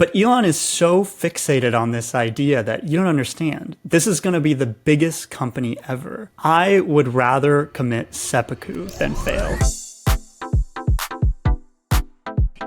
But Elon is so fixated on this idea that you don't understand. This is going to be the biggest company ever. I would rather commit seppuku than fail.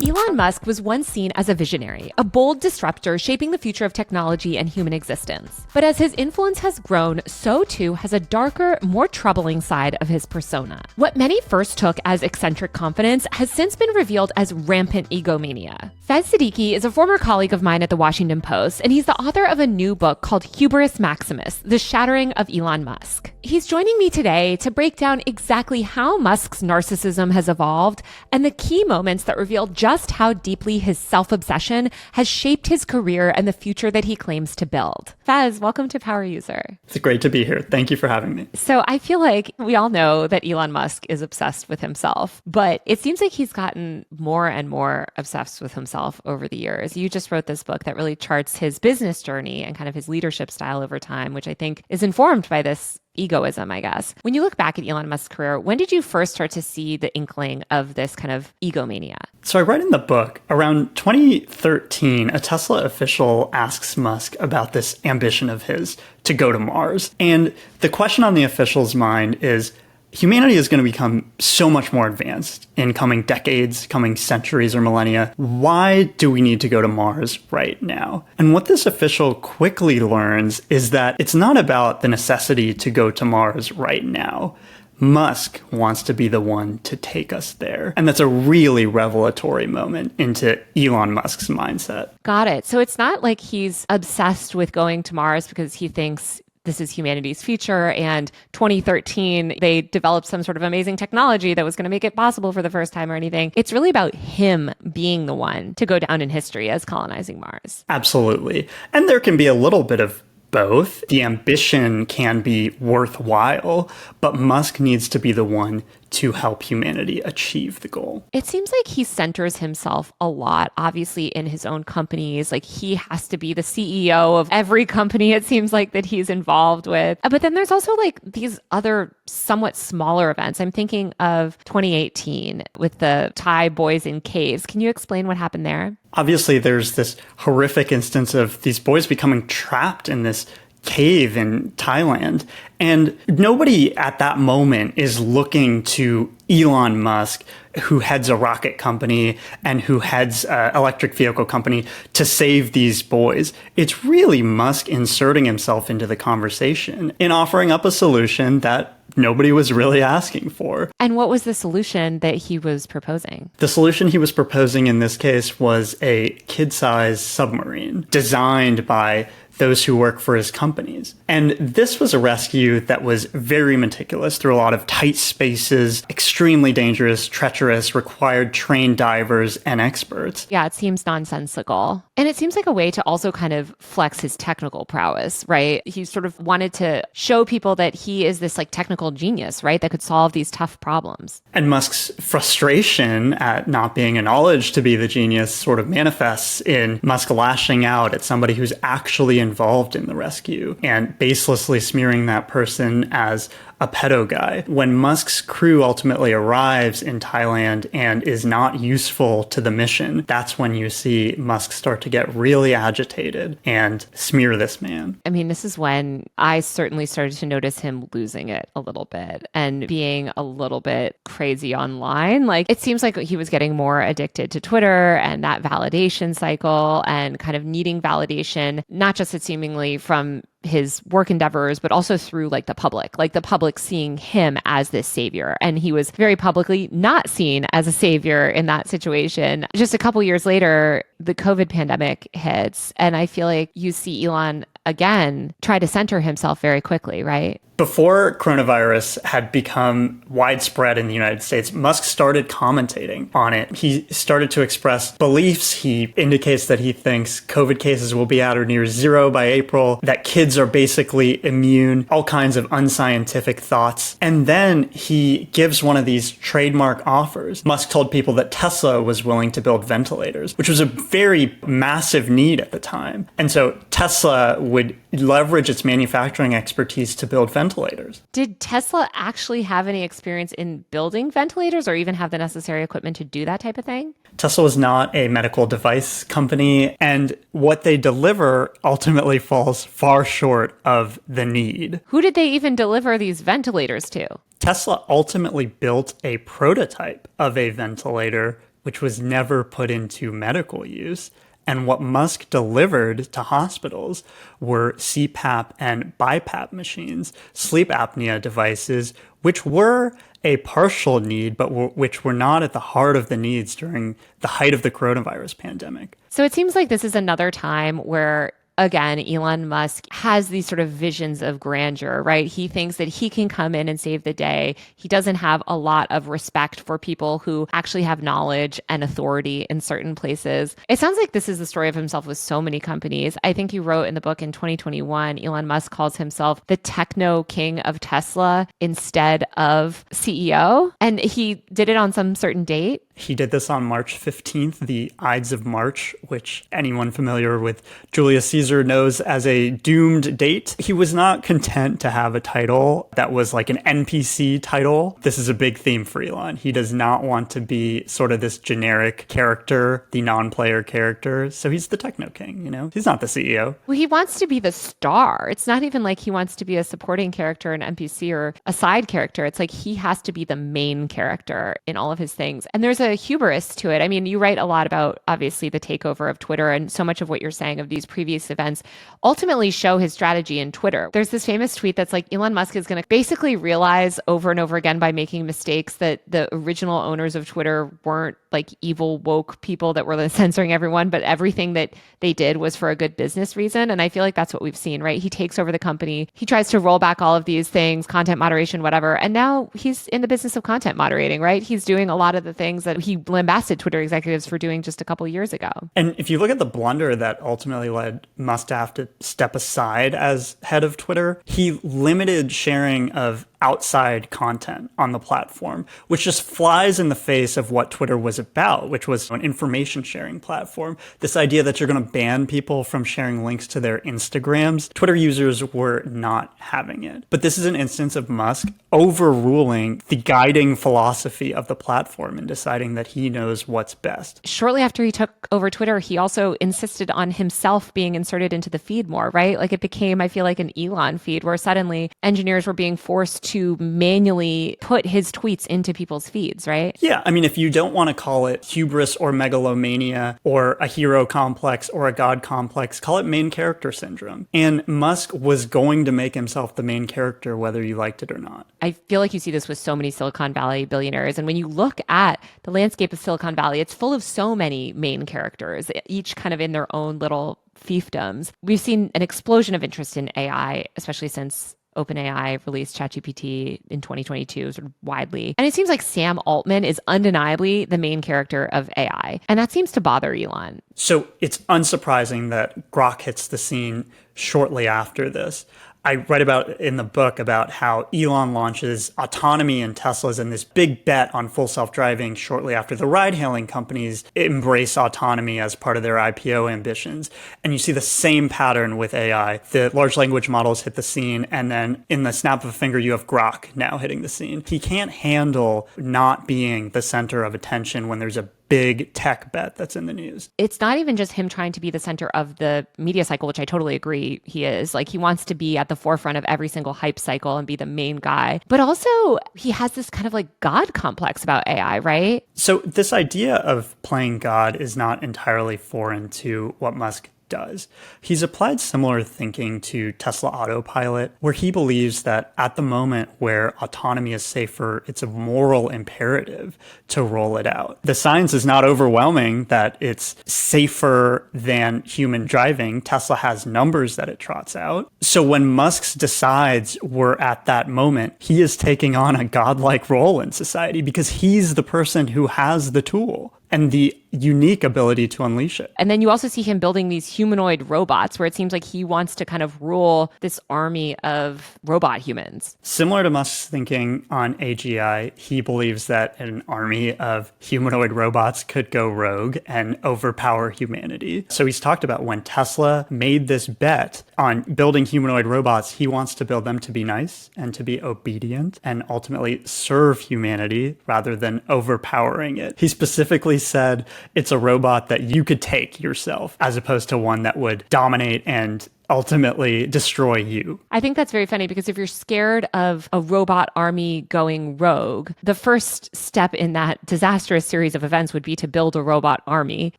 Elon Musk was once seen as a visionary, a bold disruptor shaping the future of technology and human existence. But as his influence has grown, so too has a darker, more troubling side of his persona. What many first took as eccentric confidence has since been revealed as rampant egomania. Faiz Siddiqui is a former colleague of mine at the Washington Post, and he's the author of a new book called Hubris Maximus, The Shattering of Elon Musk. He's joining me today to break down exactly how Musk's narcissism has evolved and the key moments that reveal just how deeply his self-obsession has shaped his career and the future that he claims to build. Faiz, welcome to Power User. It's great to be here. Thank you for having me. So I feel like we all know that Elon Musk is obsessed with himself, but it seems like he's gotten more and more obsessed with himself over the years. You just wrote this book that really charts his business journey and kind of his leadership style over time, which I think is informed by this egoism, I guess. When you look back at Elon Musk's career, when did you first start to see the inkling of this kind of egomania? So I write in the book, around 2013, a Tesla official asks Musk about this ambition of his to go to Mars. And the question on the official's mind is, humanity is going to become so much more advanced in coming decades, coming centuries or millennia. Why do we need to go to Mars right now? And what this official quickly learns is that it's not about the necessity to go to Mars right now. Musk wants to be the one to take us there. And that's a really revelatory moment into Elon Musk's mindset. Got it. So it's not like he's obsessed with going to Mars because he thinks this is humanity's future, and 2013, they developed some sort of amazing technology that was going to make it possible for the first time or anything. It's really about him being the one to go down in history as colonizing Mars. Absolutely. And there can be a little bit of both. The ambition can be worthwhile, but Musk needs to be the one to help humanity achieve the goal. It seems like he centers himself a lot, obviously, in his own companies. Like, he has to be the CEO of every company, it seems like, that he's involved with. But then there's also like these other somewhat smaller events. I'm thinking of 2018 with the Thai boys in caves. Can you explain what happened there? Obviously, there's this horrific instance of these boys becoming trapped in this cave in Thailand. And nobody at that moment is looking to Elon Musk, who heads a rocket company and who heads an electric vehicle company, to save these boys. It's really Musk inserting himself into the conversation and offering up a solution that nobody was really asking for. And what was the solution that he was proposing? The solution he was proposing in this case was a kid-sized submarine designed by those who work for his companies. And this was a rescue that was very meticulous through a lot of tight spaces, extremely dangerous, treacherous, required trained divers and experts. Yeah, it seems nonsensical. And it seems like a way to also kind of flex his technical prowess, right? He sort of wanted to show people that he is this like technical genius, right? That could solve these tough problems. And Musk's frustration at not being acknowledged to be the genius sort of manifests in Musk lashing out at somebody who's actually involved in the rescue and baselessly smearing that person as a pedo guy. When Musk's crew ultimately arrives in Thailand and is not useful to the mission, that's when you see Musk start to get really agitated and smear this man. I mean, this is when I certainly started to notice him losing it a little bit and being a little bit crazy online. Like, it seems like he was getting more addicted to Twitter and that validation cycle and kind of needing validation, not just seemingly from his work endeavors, but also through like the public seeing him as this savior. And he was very publicly not seen as a savior in that situation. Just a couple years later, the COVID pandemic hits. And I feel like you see Elon again try to center himself very quickly, right? Before coronavirus had become widespread in the United States, Musk started commentating on it. He started to express beliefs. He indicates that he thinks COVID cases will be at or near zero by April, that kids are basically immune, all kinds of unscientific thoughts. And then he gives one of these trademark offers. Musk told people that Tesla was willing to build ventilators, which was a very massive need at the time. And so Tesla would leverage its manufacturing expertise to build ventilators. Did Tesla actually have any experience in building ventilators or even have the necessary equipment to do that type of thing? Tesla was not a medical device company, and what they deliver ultimately falls far short of the need. Who did they even deliver these ventilators to? Tesla ultimately built a prototype of a ventilator, which was never put into medical use. And what Musk delivered to hospitals were CPAP and BiPAP machines, sleep apnea devices, which were a partial need, but which were not at the heart of the needs during the height of the coronavirus pandemic. So it seems like this is another time where, again, Elon Musk has these sort of visions of grandeur, right? He thinks that he can come in and save the day. He doesn't have a lot of respect for people who actually have knowledge and authority in certain places. It sounds like this is the story of himself with so many companies. I think you wrote in the book in 2021, Elon Musk calls himself the techno king of Tesla instead of CEO. And he did it on some certain date. He did this on March 15th, the Ides of March, which anyone familiar with Julius Caesar knows as a doomed date. He was not content to have a title that was like an NPC title. This is a big theme for Elon. He does not want to be sort of this generic character, the non-player character. So he's the techno king, you know? He's not the CEO. Well, he wants to be the star. It's not even like he wants to be a supporting character, an NPC, or a side character. It's like he has to be the main character in all of his things. And there's a hubris to it. I mean, you write a lot about, obviously, the takeover of Twitter, and so much of what you're saying of these previous events ultimately show his strategy in Twitter. There's this famous tweet that's like, Elon Musk is going to basically realize over and over again by making mistakes that the original owners of Twitter weren't like evil woke people that were censoring everyone, but everything that they did was for a good business reason. And I feel like that's what we've seen, right? He takes over the company. He tries to roll back all of these things, content moderation, whatever. And now he's in the business of content moderating, right? He's doing a lot of the things that he lambasted Twitter executives for doing just a couple years ago. And if you look at the blunder that ultimately led Musk to have to step aside as head of Twitter, he limited sharing of outside content on the platform, which just flies in the face of what Twitter was about, which was an information sharing platform. This idea that you're going to ban people from sharing links to their Instagrams, Twitter users were not having it. But this is an instance of Musk overruling the guiding philosophy of the platform and deciding that he knows what's best. Shortly after he took over Twitter, he also insisted on himself being inserted into the feed more, right? Like it became, I feel like, an Elon feed where suddenly engineers were being forced to manually put his tweets into people's feeds, right? Yeah, I mean, if you don't want to call it hubris or megalomania or a hero complex or a god complex, call it main character syndrome. And Musk was going to make himself the main character whether you liked it or not. I feel like you see this with so many Silicon Valley billionaires. And when you look at the landscape of Silicon Valley, it's full of so many main characters, each kind of in their own little fiefdoms. We've seen an explosion of interest in AI, especially since OpenAI released ChatGPT in 2022 sort of widely. And it seems like Sam Altman is undeniably the main character of AI. And that seems to bother Elon. So it's unsurprising that Grok hits the scene shortly after this. I write about in the book about how Elon launches autonomy in Teslas and this big bet on full self-driving shortly after the ride-hailing companies embrace autonomy as part of their IPO ambitions. And you see the same pattern with AI. The large language models hit the scene, and then in the snap of a finger, you have Grok now hitting the scene. He can't handle not being the center of attention when there's a big tech bet that's in the news. It's not even just him trying to be the center of the media cycle, which I totally agree he is. Like he wants to be at the forefront of every single hype cycle and be the main guy. But also he has this kind of like God complex about AI, right? So this idea of playing God is not entirely foreign to what Musk does. He's applied similar thinking to Tesla Autopilot, where he believes that at the moment where autonomy is safer, it's a moral imperative to roll it out. The science is not overwhelming that it's safer than human driving. Tesla has numbers that it trots out. So when Musk decides we're at that moment, he is taking on a godlike role in society because he's the person who has the tool. And the unique ability to unleash it. And then you also see him building these humanoid robots where it seems like he wants to kind of rule this army of robot humans. Similar to Musk's thinking on AGI, he believes that an army of humanoid robots could go rogue and overpower humanity. So he's talked about when Tesla made this bet on building humanoid robots, he wants to build them to be nice and to be obedient and ultimately serve humanity rather than overpowering it. He specifically said it's a robot that you could take yourself as opposed to one that would dominate and ultimately destroy you. I think that's very funny because if you're scared of a robot army going rogue, the first step in that disastrous series of events would be to build a robot army,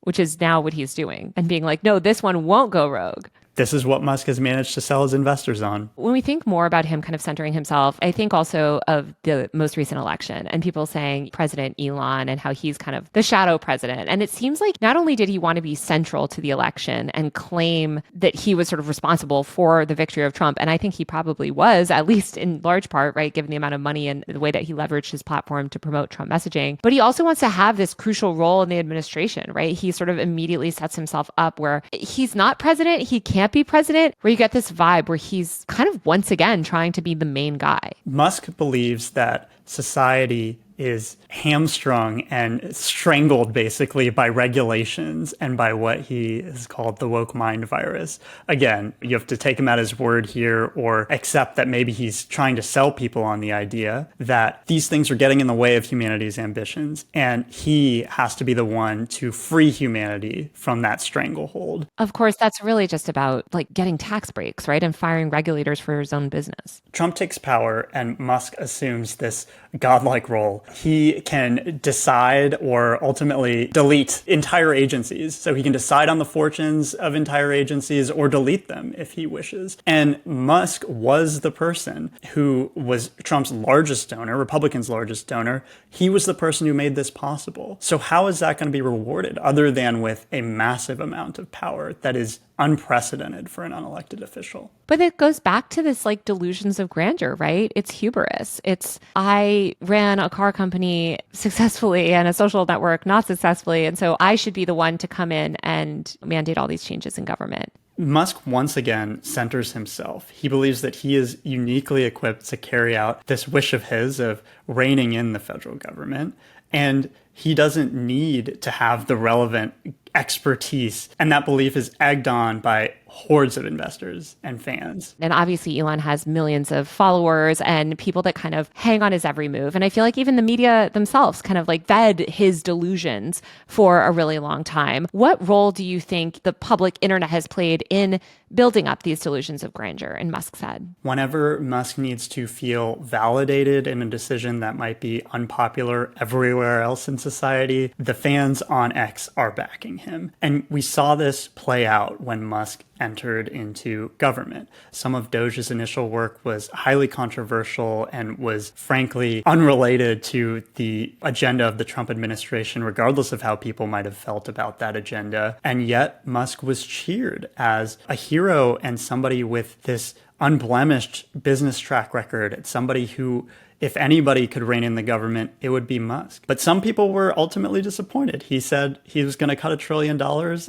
which is now what he's doing, and being like, no, this one won't go rogue. This is what Musk has managed to sell his investors on. When we think more about him kind of centering himself, I think also of the most recent election and people saying President Elon and how he's kind of the shadow president. And it seems like not only did he want to be central to the election and claim that he was sort of responsible for the victory of Trump, and I think he probably was, at least in large part, right, given the amount of money and the way that he leveraged his platform to promote Trump messaging, but he also wants to have this crucial role in the administration, right? He sort of immediately sets himself up where he's not president, he can't be president, where you get this vibe where he's kind of once again trying to be the main guy. Musk believes that society is hamstrung and strangled basically by regulations and by what he has called the woke mind virus. Again, you have to take him at his word here or accept that maybe he's trying to sell people on the idea that these things are getting in the way of humanity's ambitions and he has to be the one to free humanity from that stranglehold. Of course, that's really just about like getting tax breaks, right? And firing regulators for his own business. Trump takes power and Musk assumes this godlike role. He can decide or ultimately delete entire agencies. So he can decide on the fortunes of entire agencies or delete them if he wishes. And Musk was the person who was Trump's largest donor, Republicans' largest donor. He was the person who made this possible. So how is that going to be rewarded other than with a massive amount of power that is unprecedented for an unelected official? But it goes back to this like delusions of grandeur, right? It's hubris. It's I ran a car company successfully and a social network not successfully. And so I should be the one to come in and mandate all these changes in government. Musk once again centers himself. He believes that he is uniquely equipped to carry out this wish of his of reining in the federal government. And he doesn't need to have the relevant expertise. And that belief is egged on by hordes of investors and fans. And obviously Elon has millions of followers and people that kind of hang on his every move. And I feel like even the media themselves kind of like fed his delusions for a really long time. What role do you think the public internet has played in building up these delusions of grandeur in Musk's head? Whenever Musk needs to feel validated in a decision that might be unpopular everywhere else in society, the fans on X are backing him. And we saw this play out when Musk entered into government. Some of Doge's initial work was highly controversial and was frankly unrelated to the agenda of the Trump administration, regardless of how people might have felt about that agenda. And yet Musk was cheered as a hero and somebody with this unblemished business track record, somebody who, if anybody could rein in the government, it would be Musk. But some people were ultimately disappointed. He said he was going to cut $1 trillion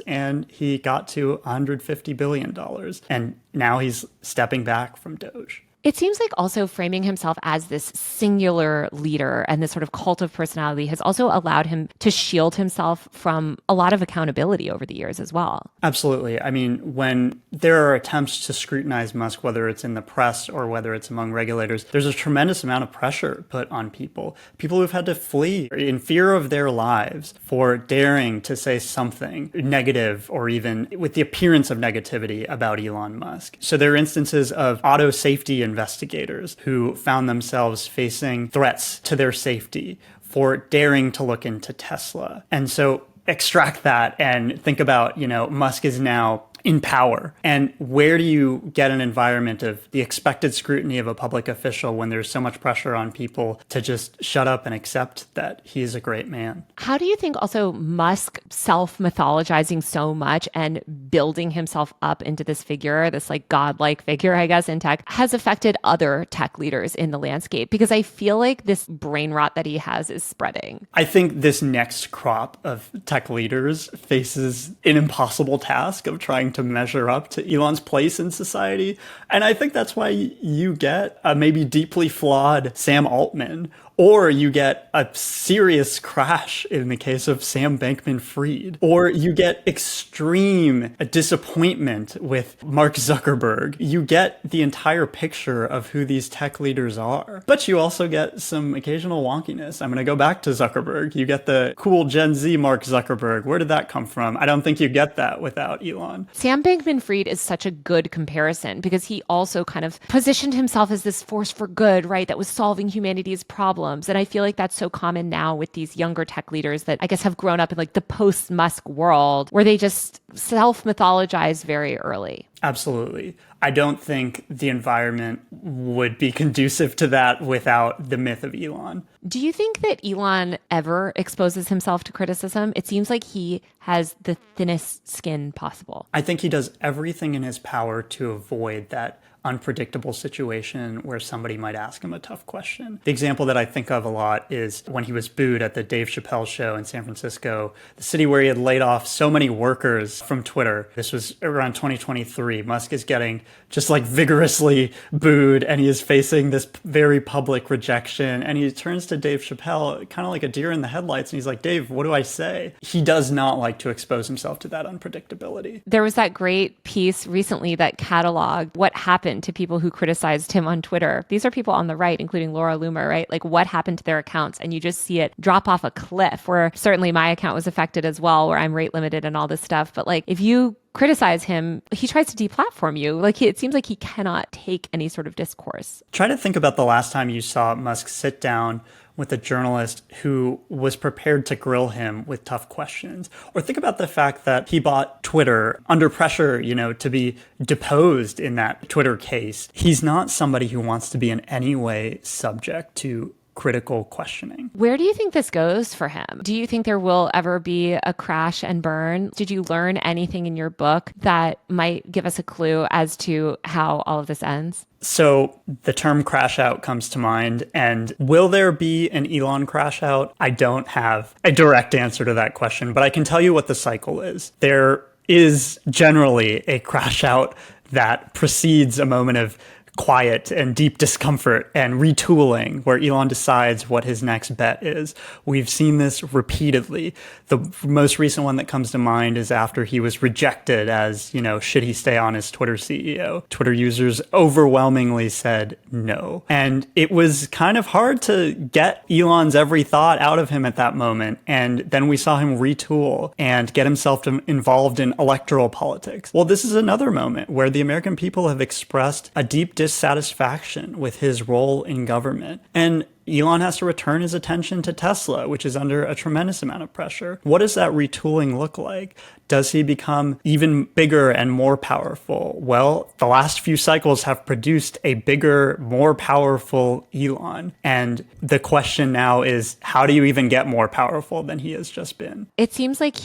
and he got to $150 billion. And now he's stepping back from Doge. It seems like also framing himself as this singular leader and this sort of cult of personality has also allowed him to shield himself from a lot of accountability over the years as well. Absolutely. I mean, when there are attempts to scrutinize Musk, whether it's in the press or whether it's among regulators, there's a tremendous amount of pressure put on people. People who've had to flee in fear of their lives for daring to say something negative or even with the appearance of negativity about Elon Musk. So there are instances of auto safety investigators who found themselves facing threats to their safety for daring to look into Tesla. And so extract that and think about, Musk is now in power. And where do you get an environment of the expected scrutiny of a public official when there's so much pressure on people to just shut up and accept that he is a great man? How do you think also Musk self-mythologizing so much and building himself up into this figure, this like godlike figure, I guess, in tech, has affected other tech leaders in the landscape? Because I feel like this brain rot that he has is spreading. I think this next crop of tech leaders faces an impossible task of trying to measure up to Elon's place in society. And I think that's why you get a maybe deeply flawed Sam Altman, or you get a serious crash in the case of Sam Bankman-Fried, or you get extreme disappointment with Mark Zuckerberg. You get the entire picture of who these tech leaders are. But you also get some occasional wonkiness. I'm going to go back to Zuckerberg. You get the cool Gen Z Mark Zuckerberg. Where did that come from? I don't think you get that without Elon. Sam Bankman-Fried is such a good comparison because he also kind of positioned himself as this force for good, right? That was solving humanity's problems. And I feel like that's so common now with these younger tech leaders that I guess have grown up in like the post-Musk world where they just self-mythologize very early. Absolutely. I don't think the environment would be conducive to that without the myth of Elon. Do you think that Elon ever exposes himself to criticism? It seems like he has the thinnest skin possible. I think he does everything in his power to avoid that unpredictable situation where somebody might ask him a tough question. The example that I think of a lot is when he was booed at the Dave Chappelle show in San Francisco, the city where he had laid off so many workers from Twitter. This was around 2023. Musk is getting just like vigorously booed and he is facing this very public rejection. And he turns to Dave Chappelle, kind of like a deer in the headlights. And he's like, Dave, what do I say? He does not like to expose himself to that unpredictability. There was that great piece recently that cataloged what happened to people who criticized him on Twitter. These are people on the right, including Laura Loomer, right? Like what happened to their accounts? And you just see it drop off a cliff, where certainly my account was affected as well, where I'm rate limited and all this stuff. But like if you criticize him, he tries to deplatform you. Like it seems like he cannot take any sort of discourse. Try to think about the last time you saw Musk sit down with a journalist who was prepared to grill him with tough questions. Or think about the fact that he bought Twitter under pressure, to be deposed in that Twitter case. He's not somebody who wants to be in any way subject to critical questioning. Where do you think this goes for him? Do you think there will ever be a crash and burn? Did you learn anything in your book that might give us a clue as to how all of this ends? So the term crash out comes to mind. And will there be an Elon crash out? I don't have a direct answer to that question, but I can tell you what the cycle is. There is generally a crash out that precedes a moment of quiet and deep discomfort and retooling where Elon decides what his next bet is. We've seen this repeatedly. The most recent one that comes to mind is after he was rejected as, should he stay on as Twitter CEO? Twitter users overwhelmingly said no. And it was kind of hard to get Elon's every thought out of him at that moment. And then we saw him retool and get himself involved in electoral politics. Well, this is another moment where the American people have expressed a deep dissatisfaction with his role in government. And Elon has to return his attention to Tesla, which is under a tremendous amount of pressure. What does that retooling look like? Does he become even bigger and more powerful? Well, the last few cycles have produced a bigger, more powerful Elon. And the question now is, how do you even get more powerful than he has just been? It seems like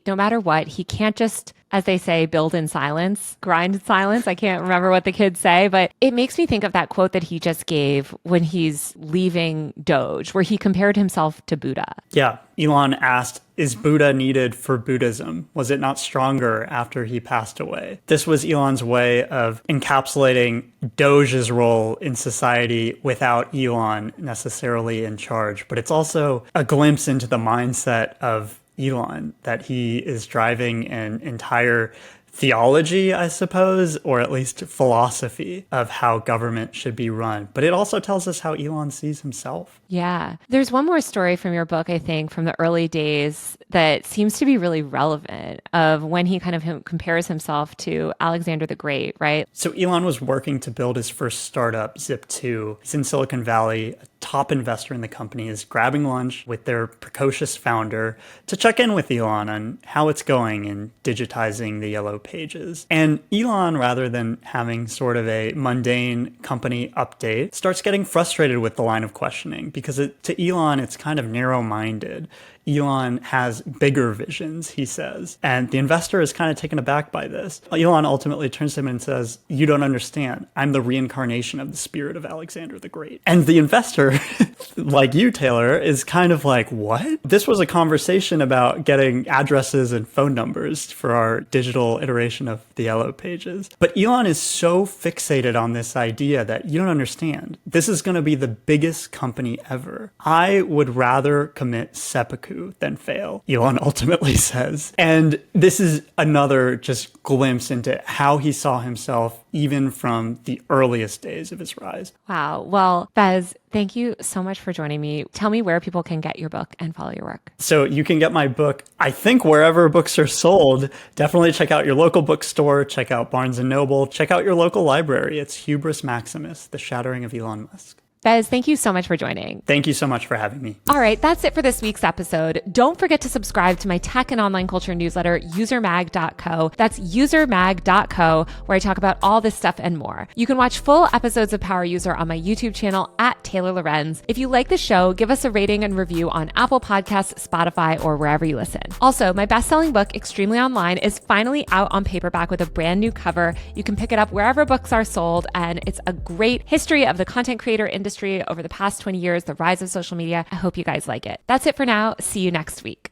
no matter what, he can't just, as they say, build in silence, grind in silence. I can't remember what the kids say, but it makes me think of that quote that he just gave when he's leaving Doge, where he compared himself to Buddha. Yeah. Elon asked, is Buddha needed for Buddhism? Was it not stronger after he passed away? This was Elon's way of encapsulating Doge's role in society without Elon necessarily in charge. But it's also a glimpse into the mindset of Elon, that he is driving an entire theology, I suppose, or at least philosophy of how government should be run. But it also tells us how Elon sees himself. Yeah. There's one more story from your book, I think, from the early days that seems to be really relevant of when he kind of compares himself to Alexander the Great, right? So Elon was working to build his first startup, Zip2. He's in Silicon Valley, a top investor in the company, is grabbing lunch with their precocious founder to check in with Elon on how it's going in digitizing the yellow pages. And Elon, rather than having sort of a mundane company update, starts getting frustrated with the line of questioning because to Elon, it's kind of narrow-minded. Elon has bigger visions, he says. And the investor is kind of taken aback by this. Elon ultimately turns to him and says, "You don't understand. I'm the reincarnation of the spirit of Alexander the Great." And the investor, like you, Taylor, is kind of like, what? This was a conversation about getting addresses and phone numbers for our digital iteration of the Yellow Pages. But Elon is so fixated on this idea that you don't understand. This is going to be the biggest company ever. I would rather commit seppuku than fail, Elon ultimately says. And this is another just glimpse into how he saw himself even from the earliest days of his rise. Wow. Well, Faiz, thank you so much for joining me. Tell me where people can get your book and follow your work. So you can get my book, I think, wherever books are sold. Definitely check out your local bookstore, check out Barnes & Noble, check out your local library. It's Hubris Maximus, The Shattering of Elon Musk. Faiz, thank you so much for joining. Thank you so much for having me. All right, that's it for this week's episode. Don't forget to subscribe to my tech and online culture newsletter, usermag.co. That's usermag.co, where I talk about all this stuff and more. You can watch full episodes of Power User on my YouTube channel at Taylor Lorenz. If you like the show, give us a rating and review on Apple Podcasts, Spotify, or wherever you listen. Also, my best-selling book, Extremely Online, is finally out on paperback with a brand new cover. You can pick it up wherever books are sold, and it's a great history of the content creator industry over the past 20 years, the rise of social media. I hope you guys like it. That's it for now. See you next week.